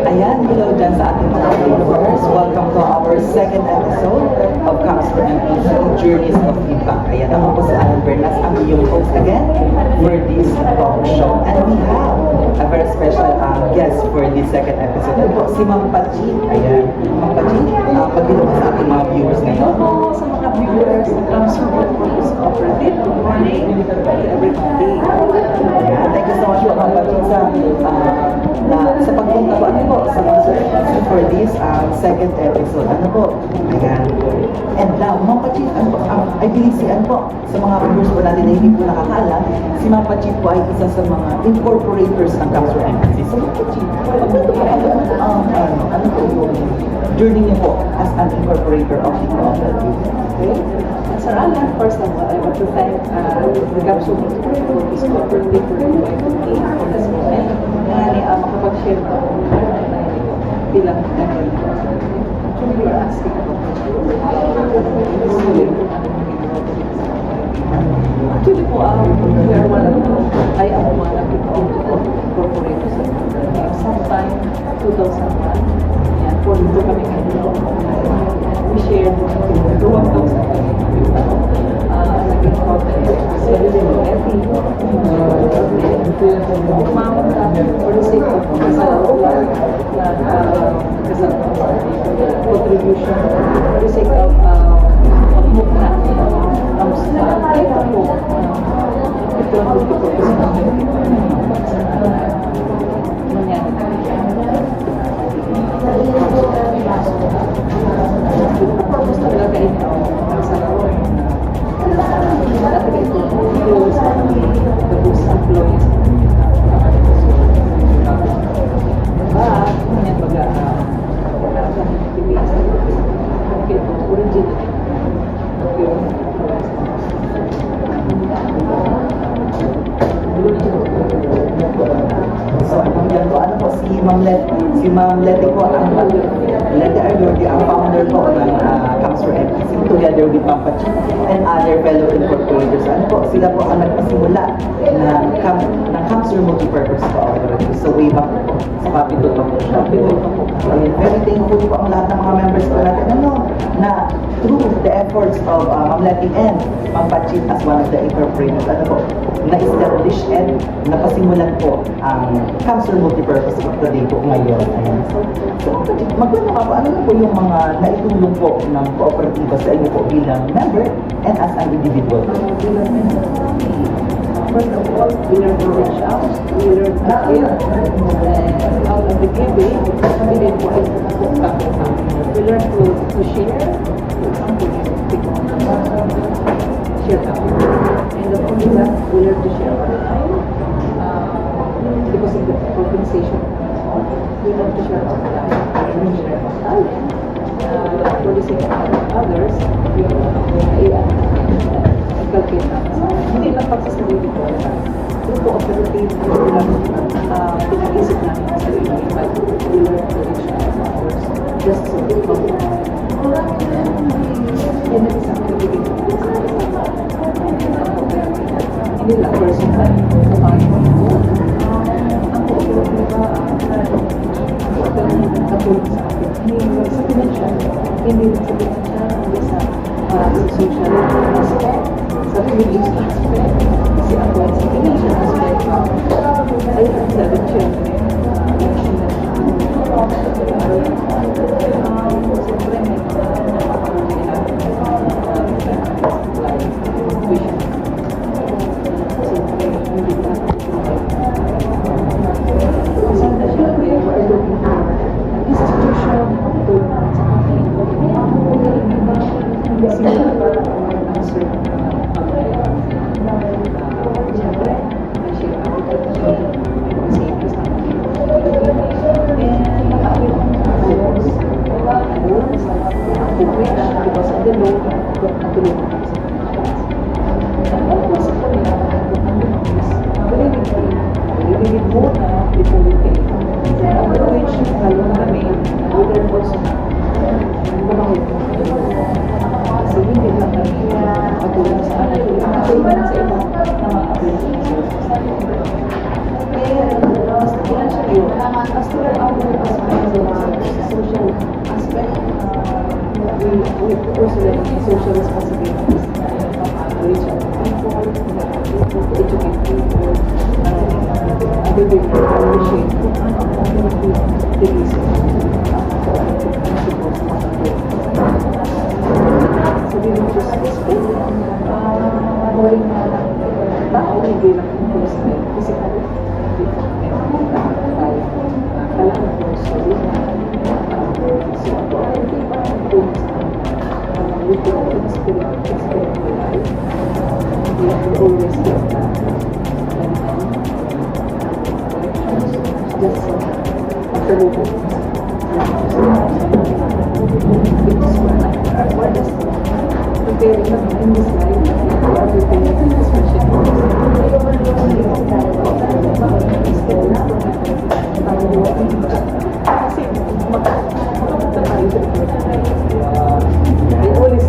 Ayan, hello dyan sa ating mga viewers. Welcome to our second episode of Councilor MPC Journeys of Impact. Ayan, ako po si Alan Bernas, ang iyong host again for this talk show. And we have a very special guest for this second episode. Ano po, si Ma'am Pachi. Ayan, Ma'am Pachi, pagdito sa ating mga viewers ngayon. Hello sa mga viewers ng Councilor Police Cooperative. Good morning to everybody. Ayan, thank you so much po, Ma'am Pachi, sa pagpunta po, ano po, sa Councilor MPC for this second episode. Ano po, ayan. And now, Ma'am Pachi, ano po, I believe si ano po, sa mga viewers po natin na hindi po nakakaalam, si Ma'am Pachi po ay isa sa mga incorporators ng Councilor MPC. So, Ma'am Pachi, pagpunta po, ano po yung journey niyo po as an incorporator of the cooperative? Okay. Sir Alan, first of all, I want to thank the Councilor Police Cooperative for inviting me for this moment. Makapag-share ko bilang member. Actually, you're asking about actually po, we are one of the, I am one of the corporators sometime 2001. Yan, po dito kami ngayon. We shared 2,000 kami. Naging corporate. So, every amount for the sake of contribution for the sake of magmukha ito po ito ang gusto ko kasi mangyari purpose talaga ito sa dati ito yung sa gabos employees yan original So, ano po, si Ma'am Leti po, Leti Arlordi, ang founder po ng Councilor MPC, together with Ma'am Pachi and other fellow incorporators. Ano po, sila po ang nagpasimula ng Councilor Multipurpose Cooperative. So, way back po, sa Capitol pa po siya. Very thankful po ang lahat ng mga members po natin, na through the efforts of Ma'am Leti and Ma'am Pachi as one of the incorporators, ano po, na-establish and napasimulan po ang Councilor Multipurpose Cooperative po ngayon. Ayan. So, magkano ka po, ano na po yung mga naitulong po ng kooperatiba sa inyo po bilang member and as an individual? First of all, we learn to reach out, we learn to give, and out of the giving, we learn to we learn to share, share out. And not only that, we learn to share our time, because of the organization, we learn to share our time, we share our talent, for the sake of others, we inculcate natin. Hindi lang pagsasarili ko. Through cooperative, pinag-isip namin sa sarili, but we learn to reach out to others. Just so we come. Yan na isang kaibigan ko. Hindi lang personal. Ang cooperative katulong sa akin. Hindi lang sa financial. Hindi lang sa financial. Hindi sa social aspect. Sa religious aspect, kasi ako ay sa financial aspect, ay ang sabi siya, siyempre may as to our social aspect, we also like social responsibilities to reach out to people, to educate people, I really appreciate the reason so we will just respect knowing na tao hindi lang personal, physical, kailangan ko sa we can experience the life. We have to always get that. Just after we go. What is preparing in this life? We are preparing especially kasi makapunta tayo I always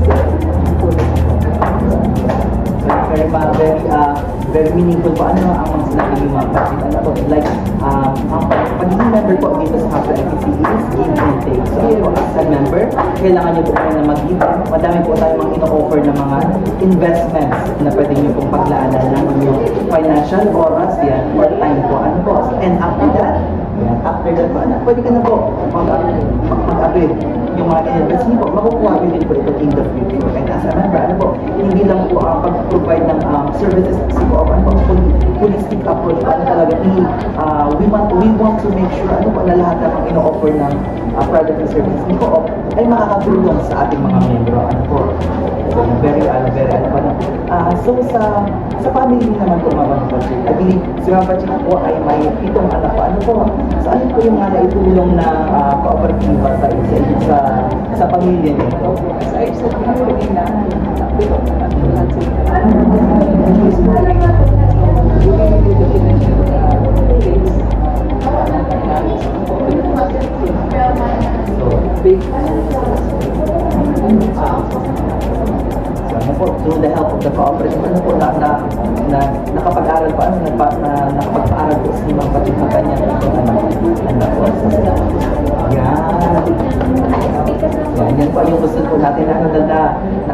very meaningful po ano ang mga sinabi ng mga kapatid. Ano po, like, ang pagiging member po dito sa Hapla FEC is give and take. So, ako as a member, kailangan nyo po kayo na mag-give. Madami po tayo mga ino-offer na mga investments na pwede nyo pong paglaanan ng inyong financial oras, yan, or time po. Ano po, and after that po, ano, pwede ka na po mag-upgrade yung mga in-invest niyo po, makukuha nyo din po ito in the future. And as a member, ano po, hindi lang po ang pag-provide ng services sa po, ano po, holistic approach, ano talaga, we want to make sure, ano po, na lahat ng mga ino-offer ng product and services niyo po, ay makakatulong sa ating mga membro, ano po. So, very, ano po, so sa family naman po, Mama Pachik, I believe, si Mama Pachik po ay may 7 anak po, ano po, so ano po yung mga naitulong na kooperatiba sa pamilya niyo? As I said, we na So, ano po, through the help of the cooperative, ano po, nakapag-aral po, nakapag-aral po si Ma'am Pachik ng kanyang ano po, yan po yung gusto po natin na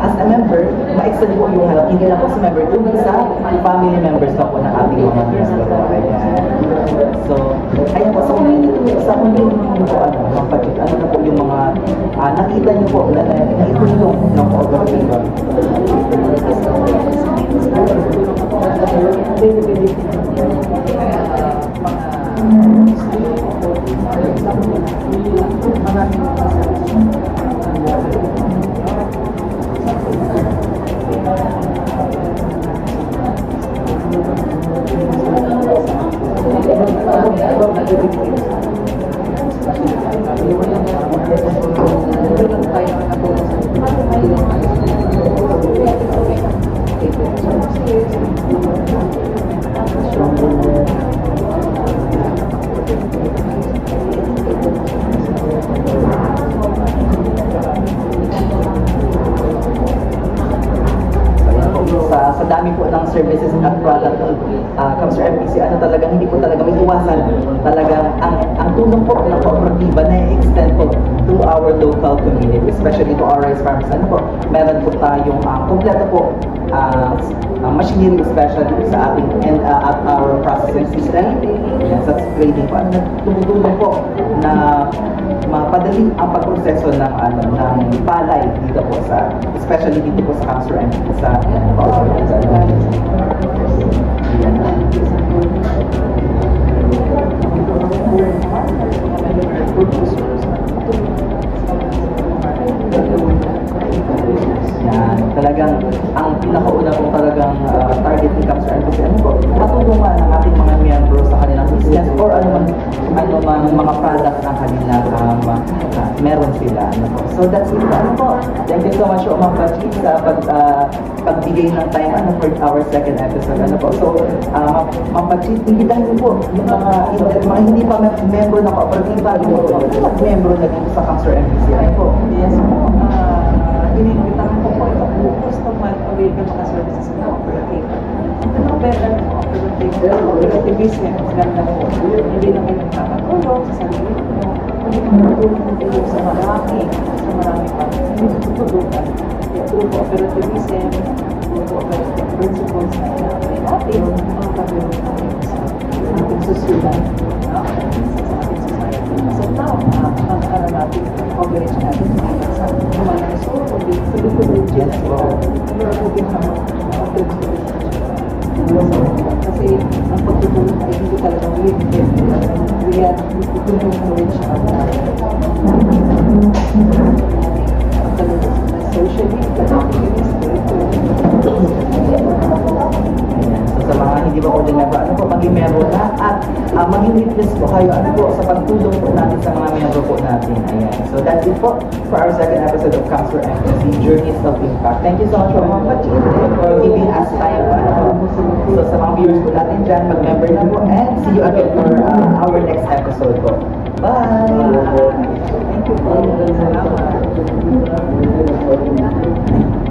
as a member, ma-extend po yung help, hindi lang po sa member, kundi sa family members pa po ng ating mga members. So, ayun po, sa community po, Ma'am Pachik, ano na po yung mga nakita niyo po na naitulong ng cooperative. Sa dami po ng services at product comes to FEC, ano talagang hindi po talaga may iwasan. Talagang ang tulong po ng kooperatiba na i-extend po to our local community, especially to our rice farmers. Ano po, meron po tayong kompleto po machinery especially sa ating and at our processing system. Yan, sa trading po. Ano, tumutulong po na mapadali ang pagproseso ng palay dito po sa, especially dito po sa Council and sa yan, talagang ang pinakauna po talagang target ni Council and kasi ano po, matulungan ang ating mga miyembro sa kanilang business or ano man mga product na kanila meron sila. Ano po. So that's it. Ano po, thank you so much po Ma'am Pachik sa pagbigay ng time for our second episode. Ano po. So Ma'am Pachik, imbitahin niyo po yung mga hindi pa member ng kooperatiba, mag-member na dito sa Council MPC. Ano po? Yes po. Iniimbitahan ko po ito po. Gusto mag-avail ng mga services ng cooperative. Ano better ng cooperative cooperativism, ganda po. Hindi lang kayo nakakatulong sa sarili mo, hindi nakakatulong sa marami pa. Hindi tutulungan. Kaya through cooperativism, through cooperative principles na inaapay natin, ang pagulong natin sa ating susulan, sa ating society. So now, ang ano natin, coverage natin, sa naman ang soul, kundi sa likod ng Yes, wow. we're moving from kasi ang pagtutulong ay hindi talagang limited. We have to encourage socially, economically, spiritually. Ayan. So sa mga hindi pa po din ano po, maging miyembro na at maging witness po kayo ano po sa pagtulong po natin sa mga miyembro po natin. Ayan. So that's it po for our second episode of Comes for Empathy, Journeys of Impact. Thank you so much for Ma'am Pachit for giving us time. So sa mga viewers po natin dyan, mag-member na po and see you again for our next episode po. Bye! Thank you po. Salamat.